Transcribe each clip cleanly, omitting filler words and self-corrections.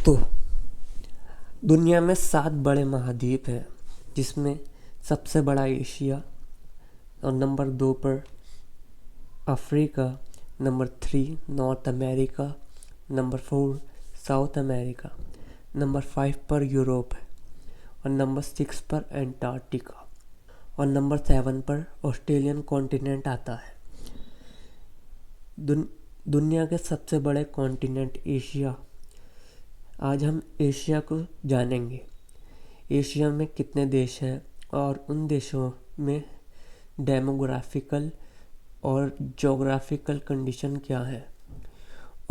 तो दुनिया में 7 बड़े महाद्वीप हैं, जिसमें सबसे बड़ा एशिया और नंबर 2 पर Africa, number 3 north America, number 4 south America, number 5 पर यूरोप है और नंबर 6 पर एंटार्क्टिका और नंबर 7 पर ऑस्ट्रेलियन कॉन्टिनेंट आता है। दुनिया के सबसे बड़े कॉन्टिनेंट एशिया। आज हम एशिया को जानेंगे। एशिया में कितने देश हैं और उन देशों में डेमोग्राफिकल और ज्योग्राफिकल कंडीशन क्या है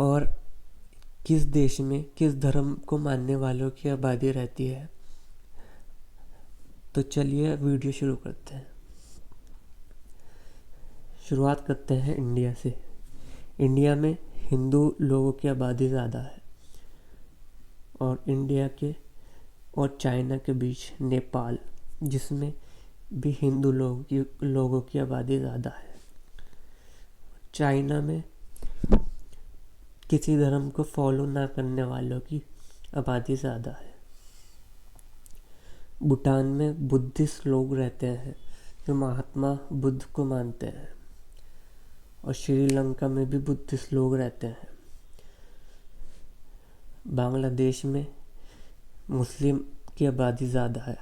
और किस देश में किस धर्म को मानने वालों की आबादी रहती है। तो चलिए वीडियो शुरू करते हैं। शुरुआत करते हैं इंडिया से। इंडिया में हिंदू लोगों की आबादी ज़्यादा है और इंडिया के और चाइना के बीच नेपाल, जिसमें भी हिंदू लोगों की आबादी ज़्यादा है। चाइना में किसी धर्म को फॉलो ना करने वालों की आबादी ज़्यादा है। भूटान में बुद्धिस्ट लोग रहते हैं जो महात्मा बुद्ध को मानते हैं और श्रीलंका में भी बुद्धिस्ट लोग रहते हैं। बांग्लादेश में मुस्लिम की आबादी ज़्यादा है।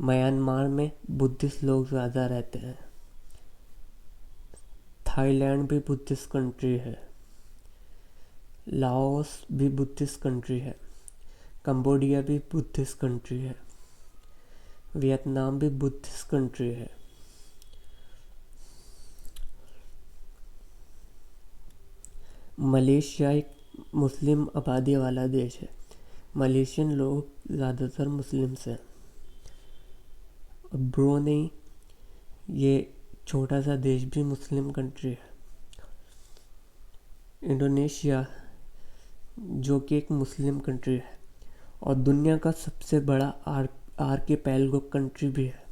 म्यांमार में बुद्धिस्ट लोग ज़्यादा रहते हैं। थाईलैंड भी बुद्धिस्ट कंट्री है। लाओस भी बुद्धिस्ट कंट्री है। कंबोडिया भी बुद्धिस्ट कंट्री है। वियतनाम भी बुद्धिस्ट कंट्री है। मलेशिया एक मुस्लिम आबादी वाला देश है। मलेशियन लोग ज़्यादातर मुस्लिम्स हैं। ब्रूनेई, ये छोटा सा देश भी मुस्लिम कंट्री है। इंडोनेशिया, जो कि एक मुस्लिम कंट्री है और दुनिया का सबसे बड़ा आर्किपेलागो कंट्री भी है।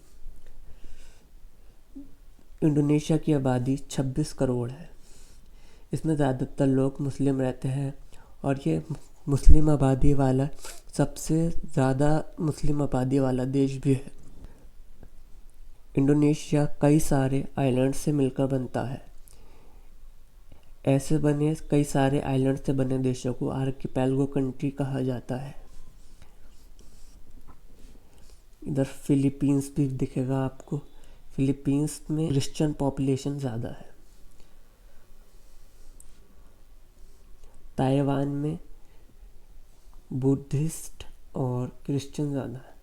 इंडोनेशिया की आबादी 26 करोड़ है। इसमें ज़्यादातर लोग मुस्लिम रहते हैं और ये मुस्लिम आबादी वाला सबसे ज़्यादा मुस्लिम आबादी वाला देश भी है। इंडोनेशिया कई सारे आइलैंड से मिलकर बनता है। ऐसे बने कई सारे आइलैंड से बने देशों को आर्किपेलागो कंट्री कहा जाता है। इधर फिलीपींस भी दिखेगा आपको। फिलीपींस में क्रिश्चियन पॉपुलेशन ज़्यादा है। ताइवान में बुद्धिस्ट और क्रिश्चियन ज़्यादा है।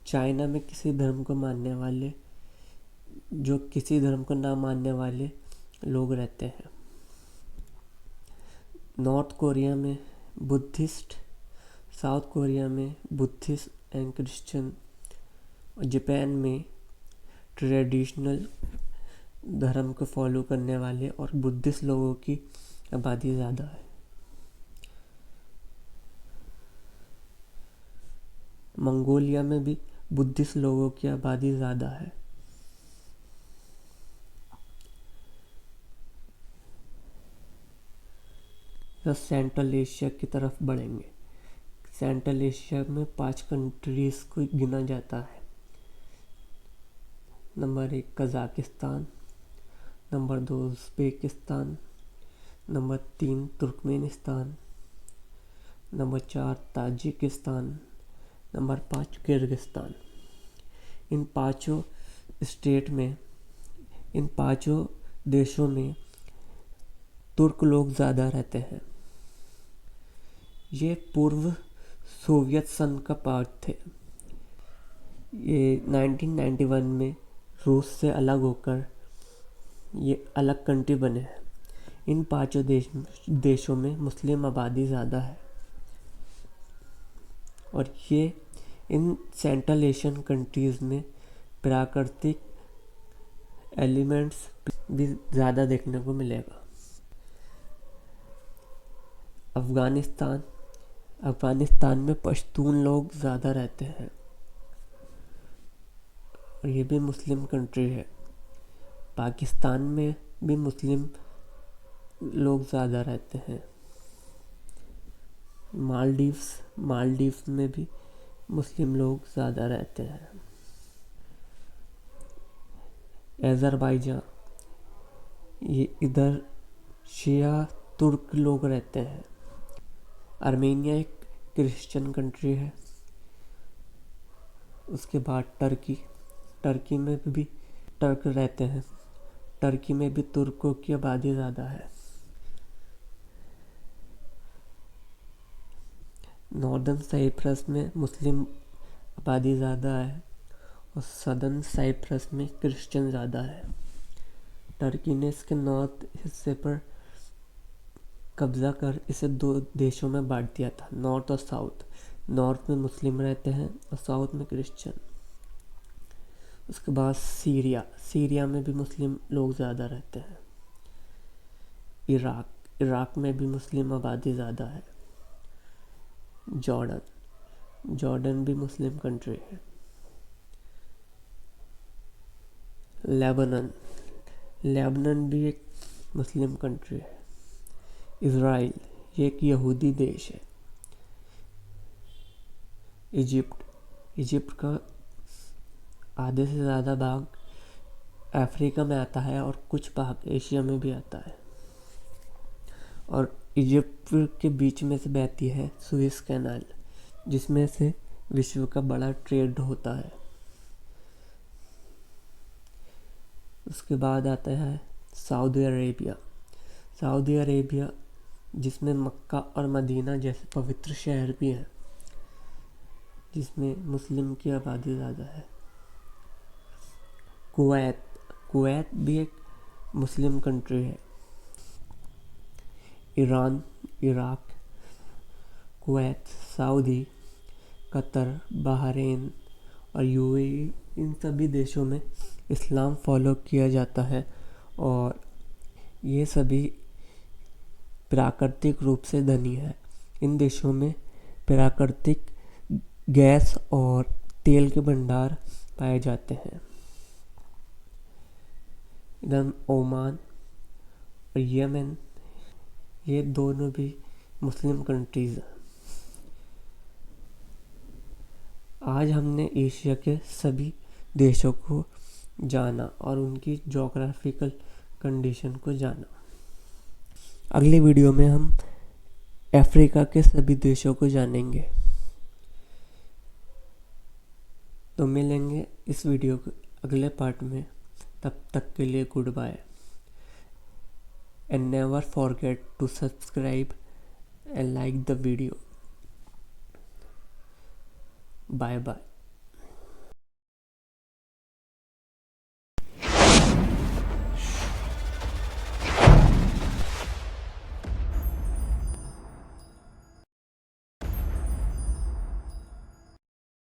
चाइना में किसी धर्म को ना मानने वाले लोग रहते हैं। नॉर्थ कोरिया में बुद्धिस्ट, साउथ कोरिया में बुद्धिस्ट एंड क्रिश्चियन और जापान में ट्रेडिशनल धर्म को फॉलो करने वाले और बुद्धिस्ट लोगों की आबादी ज़्यादा है। मंगोलिया में भी बुद्धिस्ट लोगों की आबादी ज़्यादा है। तो सेंट्रल एशिया की तरफ बढ़ेंगे। सेंट्रल एशिया में 5 कंट्रीज़ को गिना जाता है। Number 1 Kazakhstan, number 2 Uzbekistan, number 3 Turkmenistan, number 4 Tajikistan, number 5 Kyrgyzstan. इन पांचों देशों में तुर्क लोग ज़्यादा रहते हैं। ये पूर्व सोवियत संघ का पार्ट थे। ये 1991 में रूस से अलग होकर ये अलग कंट्री बने हैं। इन पांचों देशों में मुस्लिम आबादी ज़्यादा है और ये इन सेंट्रल एशियन कंट्रीज़ में प्राकृतिक एलिमेंट्स भी ज़्यादा देखने को मिलेगा। अफ़गानिस्तान में पश्तून लोग ज़्यादा रहते हैं और ये भी मुस्लिम कंट्री है। पाकिस्तान में भी मुस्लिम लोग ज़्यादा रहते हैं। मालदीव्स में भी मुस्लिम लोग ज़्यादा रहते हैं। अज़रबैजान, ये इधर शिया तुर्क लोग रहते हैं। आर्मेनिया एक क्रिश्चियन कंट्री है। उसके बाद टर्की में भी टर्क रहते हैं। टर्की में भी तुर्कों की आबादी ज़्यादा है। नॉर्दर्न साइप्रस में मुस्लिम आबादी ज़्यादा है और सदर्न साइप्रस में क्रिश्चियन ज़्यादा है। टर्की ने इसके नॉर्थ हिस्से पर कब्जा कर इसे 2 देशों में बांट दिया था, नॉर्थ और साउथ। नॉर्थ में मुस्लिम रहते हैं और साउथ में क्रिश्चियन। उसके बाद सीरिया में भी मुस्लिम लोग ज़्यादा रहते हैं। इराक में भी मुस्लिम आबादी ज़्यादा है। जॉर्डन भी मुस्लिम कंट्री है। लेबनान भी एक मुस्लिम कंट्री है। इज़राइल, ये एक यहूदी देश है। इजिप्ट का आधे से ज़्यादा भाग अफ्रीका में आता है और कुछ भाग एशिया में भी आता है। और इजिप्ट के बीच में से बहती है सुएज़ कैनाल, जिसमें से विश्व का बड़ा ट्रेड होता है। उसके बाद आता है सऊदी अरेबिया, जिसमें मक्का और मदीना जैसे पवित्र शहर भी हैं, जिसमें मुस्लिम की आबादी ज़्यादा है। कुवैत भी एक मुस्लिम कंट्री है। Iran, Iraq, Kuwait, Saudi, Qatar, Bahrain और यूएई, इन सभी देशों में इस्लाम फॉलो किया जाता है और ये सभी प्राकृतिक रूप से धनी है। इन देशों में प्राकृतिक गैस और तेल के भंडार पाए जाते हैं। इधर ओमान और यमन, ये दोनों भी मुस्लिम कंट्रीज़ हैं। आज हमने एशिया के सभी देशों को जाना और उनकी ज्योग्राफिकल कंडीशन को जाना। अगले वीडियो में हम अफ्रीका के सभी देशों को जानेंगे। तो मिलेंगे इस वीडियो के अगले पार्ट में। तब तक के लिए goodbye and never forget to subscribe and like the video. Bye bye.